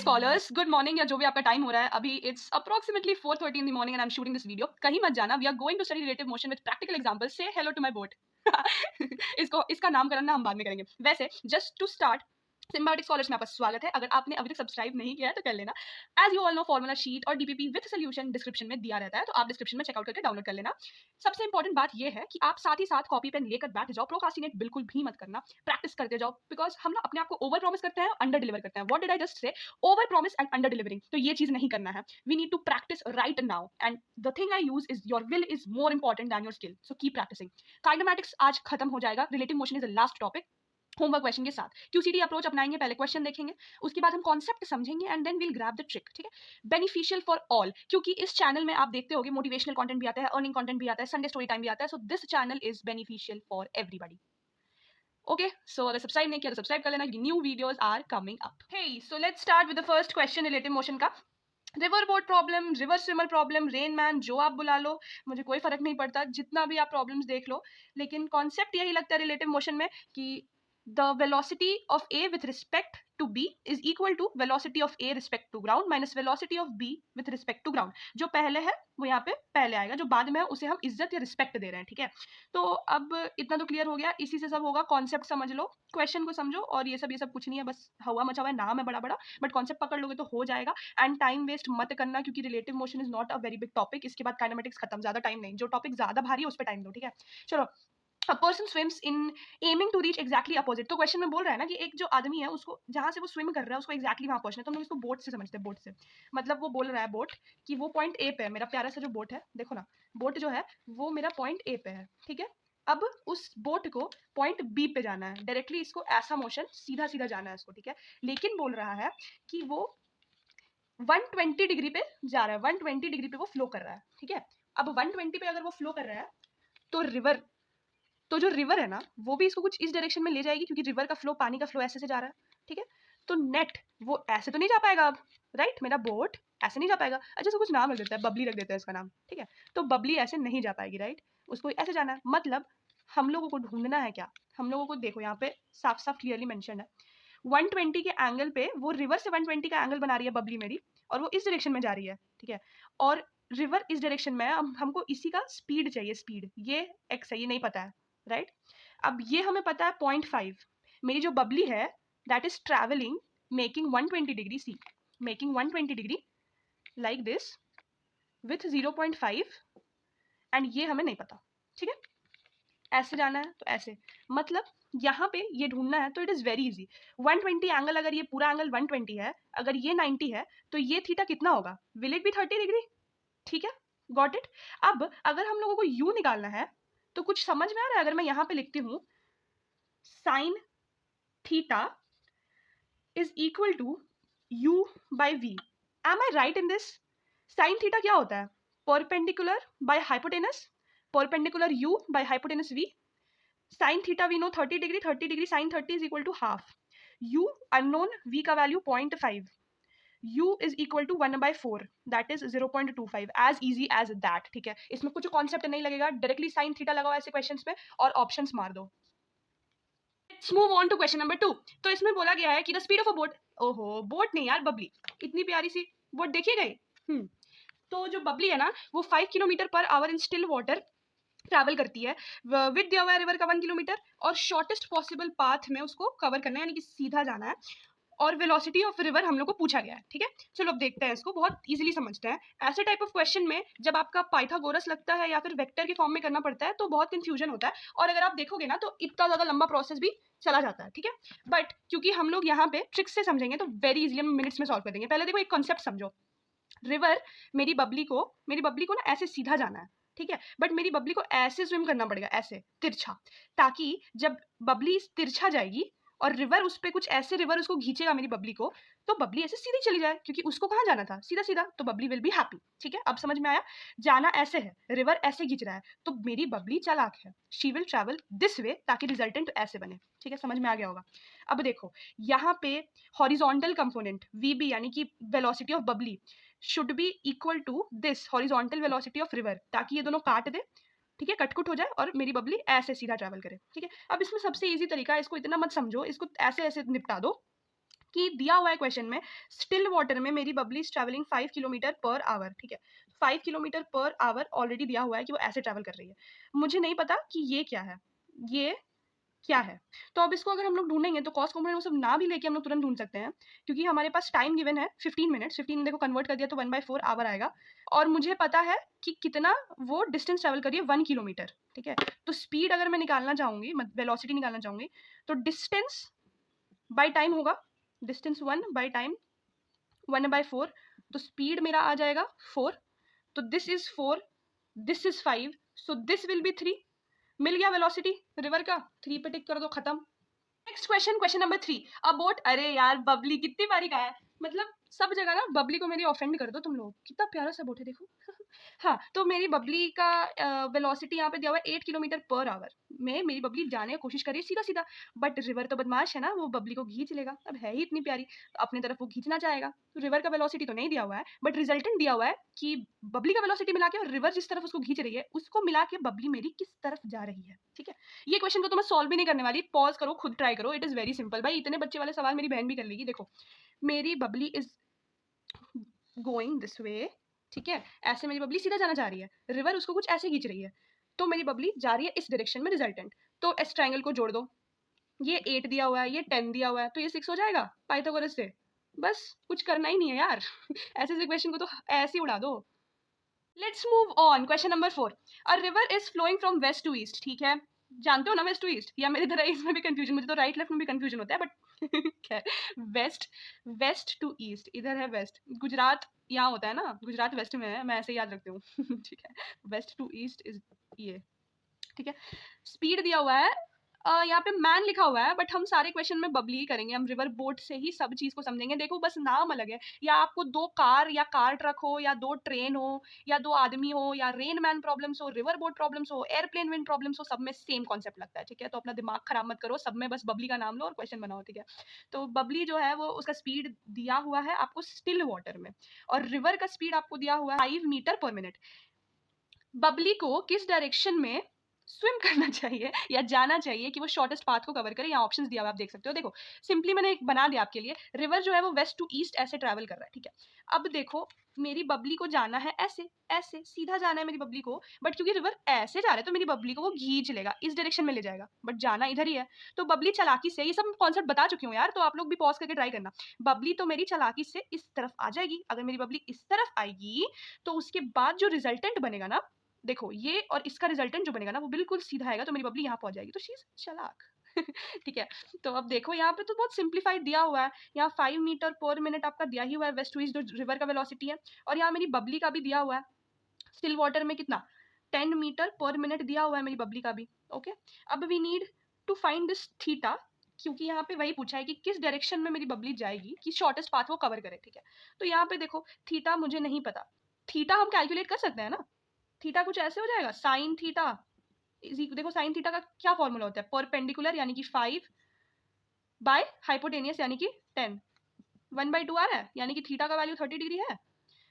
Scholars, good morning या जो भी आपका टाइम हो रहा है अभी it's approximately 4:30 in the morning and I am shooting this video. कहीं मत जाना, we are going to study relative motion with practical examples. Say hello to my boat. इसका नामकरण ना हम बाद में करेंगे। वैसे just to start, symbiotic scholars में आपका स्वागत है। अगर आपने अभी तक सब्सक्राइब नहीं किया है तो कर लेना। As you all know, formula sheet और डीपीपी विद सोल्यूशन डिस्क्रिप्शन में दिया रहता है, तो आप डिस्क्रिप्शन में चेकआउट करके डाउनलोड कर लेना। सबसे इंपॉर्टेंट बात यह है कि आप साथ ही साथ कॉपी पेन लेकर बैठ जाओ। प्रोक्रास्टिनेट बिल्कुल भी मत करना, प्रैक्टिस करते जाओ, बिकॉज हम ना अपने आप को ओवर प्रॉमिस करते हैं, अंडर डिलीवर करते हैं। What did I just say? Over promise and under delivering. तो ये चीज नहीं करना है। We need to practise right now and the thing I use is your will is more important than your skill, so keep practising. Kinematics आज खत्म हो जाएगा, relative motion is the last topic. Homework question के साथ QCD approach अपनाएंगे। पहले question देखेंगे, उसके बाद हम कॉन्सेप्ट समझेंगे and then will grab the trick. ठीक है, बेनिफिशियल फॉर ऑल, क्योंकि इस चैनल में आप देखते होगे मोटिवेशनल कंटेंट भी आता है, अर्निंग कंटेंट भी आता है, संडे स्टोरी टाइम भी आता है। So this channel is beneficial for everybody. Okay, so अगर सब्सक्राइब नहीं किया तो सब्सक्राइब कर लेना, new videos are coming up. Hey, so let's start with the first question relative motion का। River boat problem, river swimmer problem, rain man, जो आप बुला लो, मुझे कोई फर्क नहीं पड़ता, जितना भी आप प्रॉब्लम्स देख लो। लेकिन कॉन्सेप्ट यही लगता है रिलेटिव मोशन में कि the velocity of A with respect to B is equal to velocity of A respect to ground minus velocity of B with respect to ground। जो पहले है वो यहाँ पे पहले आएगा, जो बाद में है उसे हम इज्जत या रिस्पेक्ट दे रहे हैं। ठीक है, तो अब इतना तो क्लियर हो गया, इसी से सब होगा। कॉन्सेप्ट समझ लो, क्वेश्चन को समझो, और ये सब कुछ नहीं है, बस हवा मचा हुआ है, नाम है बड़ा बड़ा, बट कॉन्सेप्ट पकड़ लोगे तो हो जाएगा। एंड टाइम वेस्ट मत करना, क्योंकि relative motion is not a very big topic. इसके बाद काइनेमेटिक्स खत्म, ज्यादा टाइम नहीं। जो टॉपिक ज्यादा भारी है उस पर टाइम दो। ठीक है, चलो। A person swims in aiming to reach exactly opposite। तो क्वेश्चन में बोल रहा है ना कि एक जो आदमी है उसको जहां से वो स्विम कर रहा है उसको exactly वहां पहुंचना है। तो हम लोग इसको बोट से समझते हैं। बोट से मतलब वो बोल रहा है बोट कि वो पॉइंट ए पे है। मेरा प्यारा सा जो बोट है, देखो ना, बोट जो है वो मेरा पॉइंट ए पे है। ठीक है, अब उस बोट को पॉइंट बी पे जाना है डायरेक्टली। इसको ऐसा मोशन सीधा सीधा जाना है इसको। ठीक है, लेकिन बोल रहा है कि वो 120 डिग्री पे जा रहा है, 120 डिग्री पे वो फ्लो कर रहा है। ठीक है, अब 120 पे अगर वो फ्लो कर रहा है तो जो रिवर है ना वो भी इसको कुछ इस डायरेक्शन में ले जाएगी, क्योंकि रिवर का फ्लो, पानी का फ्लो ऐसे से जा रहा है। ठीक है, तो नेट वो ऐसे तो नहीं जा पाएगा अब, राइट। मेरा बोट ऐसे नहीं जा पाएगा। अच्छा, इसको कुछ नाम रख देता है, बबली रख देता है इसका नाम। ठीक है, तो बबली ऐसे नहीं जा पाएगी, राइट। उसको ऐसे जाना है। मतलब हम लोगों को ढूंढना है क्या? हम लोगों को देखो यहाँ पे साफ साफ क्लियरली मेंशन है 120 के एंगल पे वो रिवर से 120 का एंगल बना रही है बबली मेरी, और वो इस डायरेक्शन में जा रही है। ठीक है, और रिवर इस डायरेक्शन में है। हमको इसी का स्पीड चाहिए, स्पीड। ये एक्स है, ये नहीं पता है, राइट। अब ये हमें पता है 0.5। मेरी जो बबली है that is travelling making 120 degree, see making 120 degree like this with 0.5, and ये हमें नहीं पता। ठीक है, ऐसे जाना है तो ऐसे, मतलब यहाँ पे ये ढूंढना है तो it is very easy. 120 angle, अगर ये पूरा एंगल 120 है, अगर ये 90 है, तो ये थीटा कितना होगा? Will it be 30 degree? ठीक है, गॉट इट। अब अगर हम लोगों को यू निकालना है तो कुछ समझ में आ रहा है? अगर मैं यहाँ पे लिखती हूँ sine theta is equal to u by v, am I right in this? Sine theta क्या होता है? Perpendicular by hypotenuse, perpendicular u by hypotenuse v. Sine theta we know 30 degree, 30 degree sine 30 is equal to half. U unknown, v का value 0.5, u is equal to 1/4, that is 0.25। As easy as that. ठीक है, इसमें कुछ concept नहीं लगेगा, directly sine theta लगाओ ऐसे questions में और ऑप्शंस मार दो। Let's move on to question number 2। तो इसमें बोला गया है कि the speed of a boat, ओहो बोट नहीं यार, बबली, इतनी प्यारी सी बोट देखिए गई। तो जो बबली है ना वो 5 किलोमीटर पर our in still water travel करती है। विद दिया हुआ है रिवर का 1 किलोमीटर, और शॉर्टेस्ट पॉसिबल पाथ में उसको कवर करना है, यानी कि सीधा जाना है। और वेलोसिटी ऑफ रिवर हम लोग को पूछा गया है। ठीक है, चलो अब देखते हैं इसको, बहुत इजीली समझते हैं। ऐसे टाइप ऑफ क्वेश्चन में जब आपका पाइथागोरस लगता है या फिर वेक्टर के फॉर्म में करना पड़ता है तो बहुत कंफ्यूजन होता है, और अगर आप देखोगे ना तो इतना ज़्यादा लंबा प्रोसेस भी चला जाता है। ठीक है, बट क्योंकि हम लोग यहाँ पे ट्रिक्स से समझेंगे तो वेरी इजीली हम मिनट्स में सॉल्व कर देंगे। पहले देखो एक कॉन्सेप्ट समझो। रिवर मेरी बबली को ना ऐसे सीधा जाना है। ठीक है, बट मेरी बबली को ऐसे स्विम करना पड़ेगा, ऐसे तिरछा, ताकि जब बबली तिरछा जाएगी और रिवर उस पर कुछ ऐसे, रिवर उसको खींचेगा मेरी बबली को, तो बबली ऐसे सीधी चली जाए, क्योंकि उसको कहाँ जाना था? सीधा सीधा, तो बबली विल बी हैप्पी। ठीक है, अब समझ में आया? जाना ऐसे है, रिवर ऐसे खींच रहा है, तो मेरी बबली चालाक है, she will travel this way, ताकि रिजल्टेंट ऐसे बने। ठीक है, समझ में आ गया होगा। अब देखो यहाँ पे हॉरिजॉन्टल कंपोनेंट वीबी, यानी कि velocity of Babli should be equal to this horizontal velocity of river, ताकि ये दोनों काट दे। ठीक है, कटकुट हो जाए और मेरी बबली ऐसे सीधा ट्रैवल करे। ठीक है, अब इसमें सबसे इजी तरीका है, इसको इतना मत समझो, इसको ऐसे ऐसे निपटा दो कि दिया हुआ है क्वेश्चन में स्टिल वाटर में मेरी बबली इज ट्रैवलिंग 5 किलोमीटर पर आवर, ठीक है, 5 किलोमीटर पर आवर ऑलरेडी दिया हुआ है कि वो ऐसे ट्रैवल कर रही है। मुझे नहीं पता कि ये क्या है, ये क्या है। तो अब इसको अगर हम लोग ढूंढेंगे तो कॉस्ट कंपोनेंट वो सब ना भी लेके हम लोग तुरंत ढूंढ सकते हैं, क्योंकि हमारे पास टाइम गिवन है 15 मिनट्स, 15 देखो कन्वर्ट कर दिया तो 1/4 आवर आएगा, और मुझे पता है कि कितना वो डिस्टेंस ट्रैवल करिए 1 किलोमीटर, ठीक है। तो स्पीड अगर मैं निकालना चाहूंगी, वेलोसिटी निकालना चाहूंगी, तो डिस्टेंस बाय टाइम होगा, डिस्टेंस 1 बाय टाइम 1/4, तो स्पीड मेरा आ जाएगा 4, तो this is 4, this is 5, so this will be 3। मिल गया वेलोसिटी रिवर का, 3 पे टिक कर दो, खत्म। Next question, question number 3 about, अरे यार बबली कितनी बारी का है, मतलब सब जगह ना बबली को मेरी ऑफेंड कर दो तुम लोग, कितना प्यारा सा बोट है देखो। हाँ, तो मेरी बबली का वेलोसिटी यहाँ पे दिया हुआ है 8 किलोमीटर पर आवर में, मेरी बबली जाने की कोशिश कर रही है सीधा सीधा, बट रिवर तो बदमाश है ना, वो बबली को खींच लेगा, अब है ही इतनी प्यारी, तो अपनी तरफ वो खींचना चाहेगा। तो रिवर का वेलोसिटी तो नहीं दिया हुआ है, बट रिजल्टेंट दिया हुआ है कि बबली का वेलोसिटी मिला के और रिवर जिस तरफ उसको खींच रही है उसको मिला के बबली मेरी किस तरफ जा रही है, ठीक है। ये क्वेश्चन को तो मैं सॉल्व भी नहीं करने वाली, पॉज करो, खुद ट्राई करो, इट इज वेरी सिंपल भाई, इतने बच्चे वाले सवाल मेरी बहन भी कर लेगी। देखो मेरी Babli is going this way, ठीक है, ऐसे मेरी बबली सीधा जाना चाह रही है, रिवर उसको कुछ ऐसे खींच रही है, तो मेरी बबली जा रही है इस डायरेक्शन में, रिजल्टेंट। तो इस ट्रायंगल को जोड़ दो, ये 8 दिया हुआ है, ये 10 दिया हुआ है, तो ये 6 हो जाएगा पाइथागोरस से, बस कुछ करना ही नहीं है यार। ऐसे क्वेश्चन को तो ऐसे ही उड़ा दो। Let's move on, question number 4 a river is flowing from west to east, ठीक है, जानते हो ना वेस्ट टू ईस्ट, या मेरी तरह इसमें भी कंफ्यूजन, मुझे तो राइट लेफ्ट में भी कंफ्यूजन होता है, बट खैर वेस्ट, वेस्ट टू ईस्ट, इधर है वेस्ट, गुजरात यहाँ होता है ना, गुजरात वेस्ट में है, मैं ऐसे याद रखती हूँ। ठीक है, वेस्ट टू ईस्ट इज ये, ठीक है। स्पीड दिया हुआ है, यहाँ पे मैन लिखा हुआ है, बट हम सारे क्वेश्चन में बबली ही करेंगे, हम रिवर बोट से ही सब चीज को समझेंगे। देखो बस नाम अलग है, या आपको 2 कार या कार ट्रक हो, या 2 ट्रेन हो, या 2 आदमी हो, या रेन मैन प्रॉब्लम्स हो, रिवर बोट प्रॉब्लम्स हो, एयरप्लेन विंड प्रॉब्लम्स हो, सब में सेम कॉन्सेप्ट लगता है, ठीक है। तो अपना दिमाग खराब मत करो, सब में बस बबली का नाम लो और क्वेश्चन बनाओ, ठीक है। तो बबली जो है वो उसका स्पीड दिया हुआ है आपको स्टिल वाटर में, और रिवर का स्पीड आपको दिया हुआ है 5 मीटर पर मिनट। बबली को किस डायरेक्शन में स्विम करना चाहिए या जाना चाहिए कि वो शॉर्टेस्ट पाथ को कवर करे, यहाँ ऑप्शंस दिया हुआ आप देख सकते हो। देखो सिंपली मैंने एक बना दिया आपके लिए, रिवर जो है वो वेस्ट टू ईस्ट ऐसे ट्रैवल कर रहा है, ठीक है। अब देखो मेरी बबली को जाना है ऐसे, ऐसे सीधा जाना है मेरी बबली को, बट क्योंकि रिवर ऐसे जा रहा है तो मेरी बबली को वो खींच लेगा, इस डायरेक्शन में ले जाएगा, बट जाना इधर ही है। तो बबली चालाकी से, ये सब कॉन्सेप्ट बता चुकी हूँ यार, तो आप लोग भी पॉज करके ट्राई करना। बबली तो मेरी चालाकी से इस तरफ आ जाएगी, अगर मेरी बबली इस तरफ आएगी तो उसके बाद जो रिजल्टेंट बनेगा ना, देखो ये और इसका रिजल्टेंट जो बनेगा ना वो बिल्कुल सीधा आएगा, तो मेरी बबली यहाँ पहुंच जाएगी, तो शी इज चालाक। ठीक है, तो अब देखो यहाँ पे तो बहुत सिंप्लीफाइड दिया हुआ है, यहाँ 5 मीटर पर मिनट आपका दिया ही हुआ है वेस्ट टू ईस्ट जो रिवर का वेलोसिटी है, और यहाँ मेरी बबली का भी दिया हुआ है स्टिल वाटर में कितना 10 मीटर पर मिनट दिया हुआ है मेरी बबली का भी। ओके, अब we need to find this theta, क्योंकि यहाँ पे वही पूछा है कि किस डायरेक्शन में मेरी बबली जाएगी कि शॉर्टेस्ट पाथ वो कवर करे, ठीक है। तो यहाँ पे देखो थीटा मुझे नहीं पता, थीटा हम कैलकुलेट कर सकते हैं ना, थीटा कुछ ऐसे हो जाएगा साइन थीटा, देखो साइन थीटा का क्या फॉर्मूला होता है, परपेंडिकुलर यानी कि 5 बाय हाइपोटेनियस यानी कि 10, 1/2 आ रहा है, यानी कि थीटा का वैल्यू 30 डिग्री है,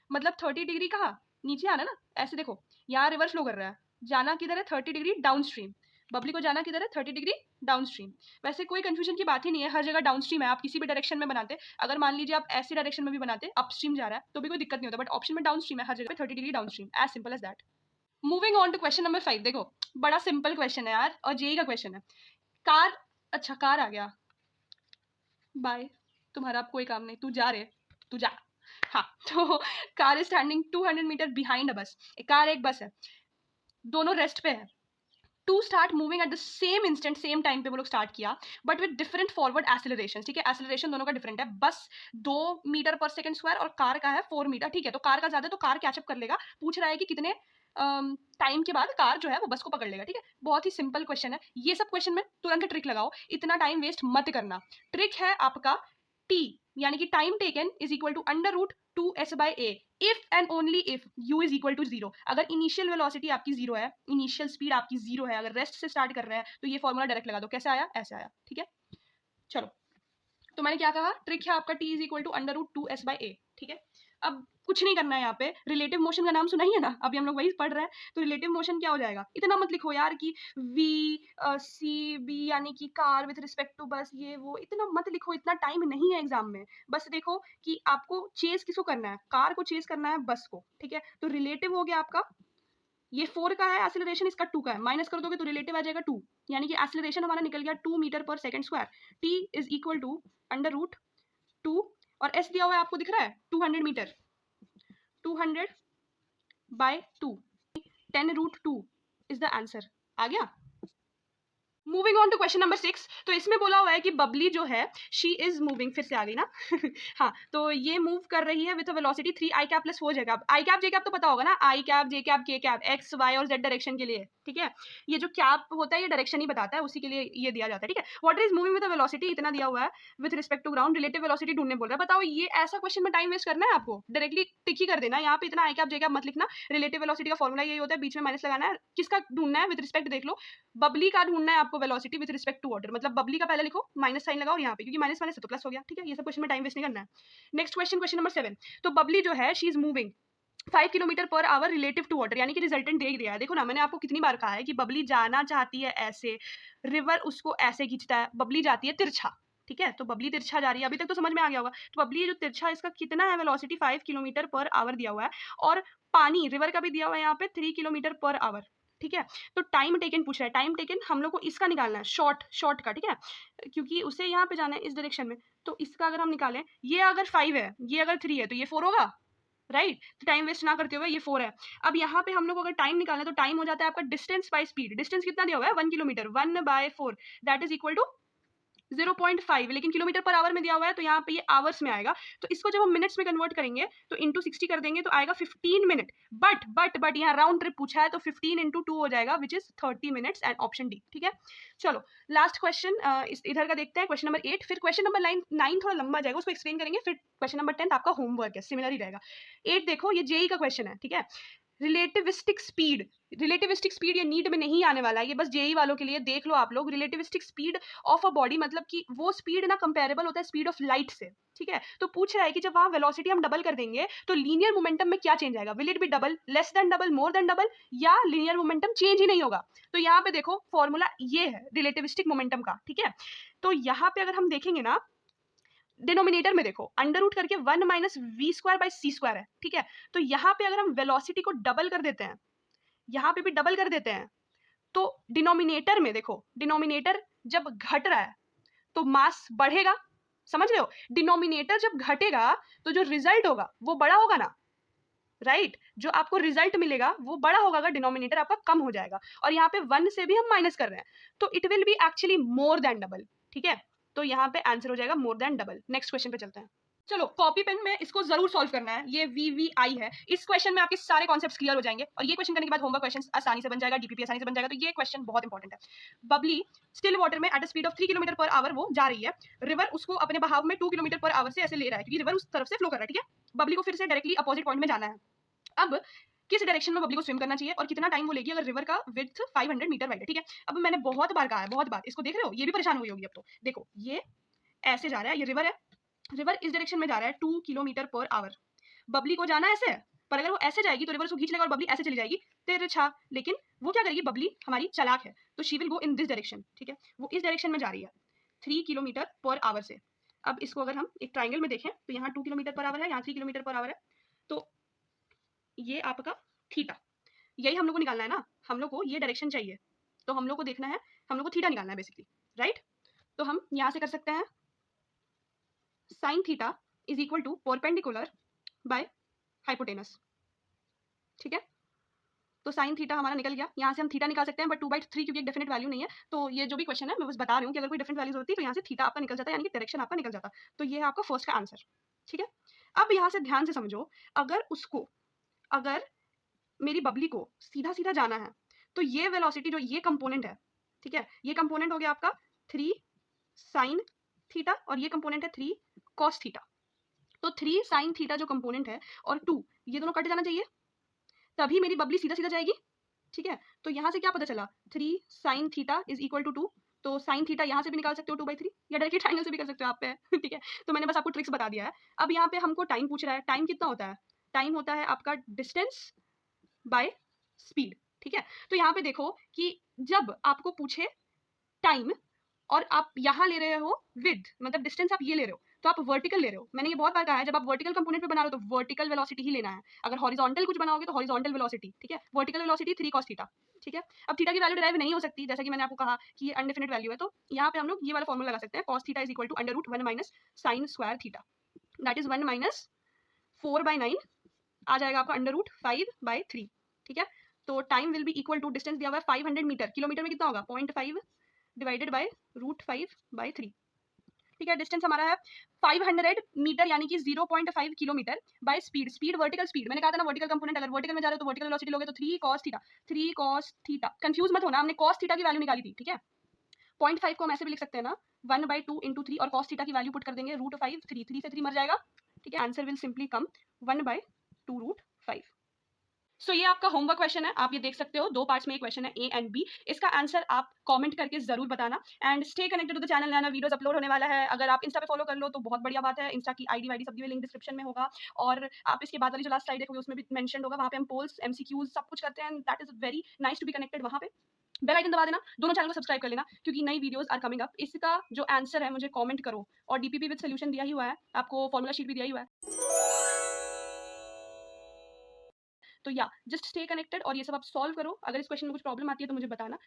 मतलब 30 डिग्री कहाँ नीचे आना ना, ऐसे देखो यहाँ रिवर फ्लो कर रहा है, जाना किधर है 30 डिग्री डाउन स्ट्रीम, बबली को जाना किधर है 30 डिग्री डाउन स्ट्रीम। वैसे कोई कंफ्यूजन की बात ही नहीं है, हर जगह डाउन स्ट्रीम है, आप किसी भी डायरेक्शन में बनाते, अगर मान लीजिए आप ऐसी डायरेक्शन में भी बनाते अप स्ट्रीम जा रहा है तो भी कोई दिक्कत नहीं होता, बट ऑप्शन में डाउन स्ट्रीम है, हर जगह 30 degree down stream, as simple as that. Moving on to question number 5, देखो बड़ा सिंपल क्वेश्चन है यार, और जेई का क्वेश्चन है। कार, अच्छा कार आ गया, बाय, तुम्हारा अब कोई काम नहीं, तू जा रहे, तू जा। हाँ, तो car is standing 200 metre behind a bus, एक कार एक बस है, दोनों रेस्ट पे है, to start moving at the same instant, same time पे वो लोग स्टार्ट किया, but with different forward acceleration, ठीक है, एसिलरेशन दोनों का डिफरेंट है, बस 2 मीटर पर सेकंड स्क्वायर और कार का है 4 मीटर, ठीक है, तो कार का ज्यादा, तो कार कैचअप कर लेगा, पूछ रहा है कि कितने टाइम के बाद कार जो है वो बस को पकड़ लेगा, ठीक है, बहुत ही सिंपल क्वेश्चन है, ये सब क्वेश्चन में तुरंत ट्रिक लगाओ, इतना टाइम वेस्ट मत करना। ट्रिक है आपका टी यानी कि time taken is equal to under root 2s/a if and only if u is equal to 0, अगर इनिशियल वेलोसिटी आपकी 0 है, इनिशियल स्पीड आपकी 0 है, अगर रेस्ट से स्टार्ट कर रहे हैं तो ये फॉर्मूला डायरेक्ट लगा दो, कैसे आया ऐसे आया, ठीक है। चलो, तो मैंने क्या कहा, ट्रिक है आपका t is equal to under root 2s/a, ठीक है। अब कुछ नहीं करना है यहाँ पे, रिलेटिव मोशन का नाम सुना ही है ना, अभी हम लोग वही पढ़ रहे हैं। तो रिलेटिव मोशन क्या हो जाएगा, इतना मत लिखो यार कि वी सी बी यानी कि कार विथ रिस्पेक्ट टू बस, ये वो इतना मत लिखो, इतना टाइम नहीं है एग्जाम में। बस देखो कि आपको चेज किसको करना है, कार को चेज करना है, बस को, ठीक है। तो रिलेटिव हो गया आपका, ये 4 का है एक्सेलरेशन, इसका 2 का है, माइनस कर दोगे तो रिलेटिव आ जाएगा 2, यानी कि एक्सेलरेशन हमारा निकल गया 2 मीटर पर second square. T is equal to under root 2, और एस दिया हुआ है आपको दिख रहा है 200 meter, 200 by 2, 10√2 is the answer. आ गया। Moving on to question number 6। तो इसमें बोला हुआ है कि बबली जो है शी इज मूविंग, फिर से आ गई ना हाँ, तो ये मूव कर रही है with velocity 3 I cap plus 4 J cap. I cap J cap तो पता होगा ना, आई कैप जे कैप के कैप, एक्स वाई और जेड डायरेक्शन के लिए, ठीक है। ये जो कैप होता है ये डायरेक्शन ही बताता है, उसी के लिए ये दिया जाता है, ठीक है। Water is moving with velocity, इतना दिया हुआ है, with respect to ground, relative velocity ढूंढने बोल रहा है। बताओ ये ऐसा क्वेश्चन में टाइम वेस्ट करना है आपको, डायरेक्टली टिक ही कर देना, यहाँ पे इतना आई कैप जे कैप मत लिखना। रिलेटिव वेलोसिटी का फॉर्मूला यही होता है, बीच में माइनस लगाना है। किसका ढूंढना है, विद रिस्पेक्ट देख लो, बबली का ढूंढना है आपको velocity with respect to water, मतलब बबली का पहले लिखो, माइनस साइन लगाओ यहाँ पे, क्योंकि माइनस माइनस तो प्लस हो गया, ठीक है। ये सब क्वेश्चन में टाइम वेस्ट नहीं करना है। Next question, question number 7। तो बबली जो है शी इज मूविंग 5 किलोमीटर पर आवर रिलेटिव टू वाटर, यानी कि रिजल्टेंट दे दिया है। देखो ना, मैंने आपको कितनी बार कहा है कि बबली जाना चाहती है ऐसे, रिवर उसको ऐसे खींचता है, बबली जाती है तिरछा, ठीक है। तो बबली तिरछा जा रही है, अभी तक तो समझ में आ गया होगा। तो बबली जो तिरछा, इसका कितना है वेलोसिटी, 5 किलोमीटर पर आवर दिया हुआ है, और पानी रिवर का भी दिया हुआ है यहाँ पे 3 किलोमीटर पर आवर, ठीक है। तो टाइम टेकन पूछ रहा है, टाइम टेकन हम लोग को इसका निकालना है, शॉर्ट का, ठीक है, क्योंकि उसे यहाँ पे जाना है इस डायरेक्शन में। तो इसका अगर हम निकालें, ये अगर 5 है, ये अगर 3 है, तो ये 4 होगा, राइट। तो टाइम वेस्ट ना करते हुए ये 4 है। अब यहाँ पे हम लोग अगर टाइम निकालें तो टाइम हो जाता है आपका डिस्टेंस बाय स्पीड। डिस्टेंस कितना दिया हुआ है, 1 kilometre, 1/4 that is equal to 0.5, लेकिन किलोमीटर पर आवर में दिया हुआ है, तो यहाँ पे ये आवर्स में आएगा। तो इसको जब हम मिनट्स में कन्वर्ट करेंगे तो इंटू 60 कर देंगे, तो आएगा 15 मिनट। बट यहाँ राउंड ट्रिप पूछा है, तो 15 इंटू 2 हो जाएगा, which is 30 minutes, and option D, ठीक है। चलो लास्ट क्वेश्चन इधर का देखते हैं, क्वेश्चन नंबर 8। फिर क्वेश्चन नंबर 9 थोड़ा लंबा जाएगा, उसको एक्सप्लेन करेंगे। फिर क्वेश्चन नंबर 10 आपका होमवर्क है, सिमिलर ही रहेगा। 8 देखो, ये जेई का क्वेश्चन है, ठीक है। रिलेटिविस्टिक स्पीड, रिलेटिविस्टिक स्पीड ये नीट में नहीं आने वाला है, ये बस जेई वालों के लिए देख लो आप लोग। Relativistic speed of a body, मतलब कि वो स्पीड ना कंपेरेबल होता है स्पीड ऑफ लाइट से, ठीक है। तो पूछ रहा है कि जब वहां वेलोसिटी हम डबल कर देंगे तो लीनियर मोमेंटम में क्या चेंज आएगा, will it be double, less than double, more than double, या लीनियर मोमेंटम चेंज ही नहीं होगा। तो यहाँ पे देखो फॉर्मूला ये है रिलेटिविस्टिक मोमेंटम का, ठीक है। तो यहाँ पे अगर हम देखेंगे ना, डिनोमिनेटर में देखो अंडर रूट करके 1 minus V square by C square है, ठीक है। तो यहाँ पे अगर हम वेलोसिटी को डबल कर देते हैं, यहाँ पे भी डबल कर देते हैं, तो डिनोमिनेटर में देखो, डिनोमिनेटर जब घट रहा है तो मास बढ़ेगा, समझ रहे हो। डिनोमिनेटर जब घटेगा तो जो रिजल्ट होगा वो बड़ा होगा ना, राइट। जो आपको रिजल्ट मिलेगा वो बड़ा होगा, अगर डिनोमिनेटर आपका कम हो जाएगा। और यहाँ पे 1 से भी हम माइनस कर रहे हैं, तो it will be actually more than double, ठीक है। तो यहाँ पे आंसर हो जाएगा more than double. Next question पे चलते हैं। चलो कॉपी पेन में इसको जरूर सॉल्व करना है, ये VVI है। इस क्वेश्चन में आपके सारे कॉन्सेप्ट्स क्लियर हो जाएंगे, और ये क्वेश्चन करने के बाद होमवर्क क्वेश्चन आसानी से बन जाएगा, डीपीपी आसानी से बन जाएगा। तो ये क्वेश्चन बहुत इंपॉर्टेंट है। बबली स्टिल वाटर में at a speed of 3 kilometre पर आवर वो जा रही है, रिवर उसको अपने बहाव में 2 किलोमीटर पर आवर से ऐसे ले रहा है, क्योंकि रिवर उस तरफ से फ्लो कर रहा है, ठीक है। बबली को फिर से डायरेक्टली अपोजिट पॉइंट में जाना है। अब किस डायरेक्शन में बबली को स्विम करना चाहिए और कितना टाइम वो लेगी, अगर रिवर का विड्थ 500 मीटर वाइड है, ठीक है। अब मैंने बहुत बार कहा है, बहुत बार, इसको देख रहे हो, ये भी परेशान हुई होगी अब तो। देखो ये ऐसे जा रहा है, ये रिवर है, रिवर इस डायरेक्शन में जा रहा है 2 किलोमीटर पर आवर। बबली को जाना ऐसे है, पर अगर वो ऐसे जाएगी तो रिवर उसको खींच लेगा और बबली ऐसे चली जाएगी तिरछा। लेकिन वो क्या करेगी, बबली हमारी चालाक है, तो she will go in this direction, ठीक है। वो इस डायरेक्शन में जा रही है 3 किलोमीटर पर आवर से। अब इसको अगर हम एक ट्राइंगल में देखें तो यहाँ 2 किलोमीटर पर आवर है, यहाँ 3 किलोमीटर पर आवर है, तो ये आपका थीटा, यही हम लोग को निकालना है ना, हम लोग को ये डायरेक्शन चाहिए, तो हम लोग को देखना है, हम लोग को थीटा निकालना है बेसिकली, राइट। तो हम यहाँ से कर सकते हैं sine theta is equal to perpendicular by hypotenuse, ठीक है। तो साइन थीटा हमारा निकल गया, यहाँ से हम थीटा निकाल सकते हैं, बट 2/3 क्योंकि एक डेफिनेट वैल्यू नहीं है, तो ये जो भी क्वेश्चन है मैं बस बता रही हूँ कि अगर कोई डिफरेंट वैल्यूज होती है तो यहाँ से थीटा आपका निकल जाता है, यानी कि डायरेक्शन आपका निकल जाता। तो ये है आपका फर्स्ट का आंसर, ठीक है। अब यहाँ से ध्यान से समझो, अगर मेरी बबली को सीधा सीधा जाना है तो ये वेलोसिटी जो ये कंपोनेंट है, ठीक है, ये कंपोनेंट हो गया आपका 3 साइन थीटा और ये कंपोनेंट है 3 कॉस थीटा। तो 3 साइन थीटा जो कंपोनेंट है और 2 ये दोनों कट जाना चाहिए, तभी मेरी बबली सीधा सीधा जाएगी, ठीक है। तो यहाँ से क्या पता चला, 3 sine theta is equal to 2, तो साइन थीटा यहाँ से भी निकाल सकते हो 2/3 या डायरेक्टली ट्राइंगल से भी कर सकते हो आप पे ठीक है। तो मैंने बस आपको ट्रिक्स बता दिया है। अब यहाँ पे हमको टाइम पूछ रहा है, टाइम कितना होता है? टाइम होता है आपका डिस्टेंस बाय स्पीड, ठीक है। तो यहाँ पे देखो कि जब आपको पूछे टाइम और आप यहाँ ले रहे हो विड्थ, मतलब डिस्टेंस आप ये ले रहे हो, तो आप वर्टिकल ले रहे हो। मैंने ये बहुत बार कहा है, जब आप वर्टिकल कंपोनेंट पे बना रहे हो तो वर्टिकल वेलोसिटी ही लेना है। अगर हॉरिजॉन्टल कुछ बनाओगे तो हॉरिजॉन्टल वेलोसिटी, ठीक है। वर्टिकल वेलोसिटी 3 cos थीटा, ठीक है। अब थीटा की वैल्यू डिराइव नहीं हो सकती, जैसा कि मैंने आपको कहा कि ये अनडेफिनिट वैल्यू है, तो यहाँ पे हम लोग ये वाला फॉर्मूला लगा सकते हैं, cos theta is equal to under root 1 minus sine square theta, that is 1 minus 4/9 आ जाएगा आपका अंडर रूट 5/3, ठीक है। तो time will be equal to, distance दिया हुआ है 500 मीटर, किलोमीटर में कितना होगा 0.5 डिवाइडेड बाय रूट 5/3, ठीक है। डिस्टेंस हमारा है 500 मीटर यानी कि 0.5 kilometre by speed. Speed vertical speed, मैंने कहा था ना वर्टिकल कंपोनेंट, अगर वर्टिकल में जा रहे हो तो वर्टिकल वेलोसिटी लोगे तो 3 cos theta, 3 cos theta. Confuse मत होना, हमने cos थीटा की वैल्यू निकाली थी, ठीक है। 0.5 को हम ऐसे भी लिख सकते हैं ना, 1/2 इंटू 3 और cos थीटा की वैल्यू पुट कर देंगे रूट 5, 3 से 3 मर जाएगा, ठीक है। Answer will simply come 1/2 root 5। So ये आपका होमवर्क क्वेश्चन है, आप ये देख सकते हो, 2 पार्ट्स में ये क्वेश्चन है, ए एंड बी। इसका आंसर आप कमेंट करके जरूर बताना and stay connected to the channel, नया वीडियोस अपलोड होने वाला है। अगर आप इंस्टा पे फॉलो कर लो तो बहुत बढ़िया बात है, इंस्टा की आईडी वाईडी सब दी हुई लिंक डिस्क्रिप्शन में होगा, और आप इसके बाद वाली जो लास्ट स्लाइड देखोगे उसमें भी मेंशन होगा, वहाँ पे हम पोल्स एमसीक्यूज सब कुछ करते हैं, that is very nice to be connected. वहाँ पे बेल आइकन दबा देना, दोनों चैनल को सब्सक्राइब कर लेना क्योंकि नई वीडियोस आर कमिंग अप। इसका जो आंसर है मुझे कमेंट करो, और डीपीपी विद सोल्यूशन दिया ही हुआ है, आपको फॉर्मूला शीट भी दिया ही हुआ है। तो या जस्ट स्टे कनेक्टेड और ये सब आप सॉल्व करो। अगर इस क्वेश्चन में कुछ प्रॉब्लम आती है तो मुझे बताना।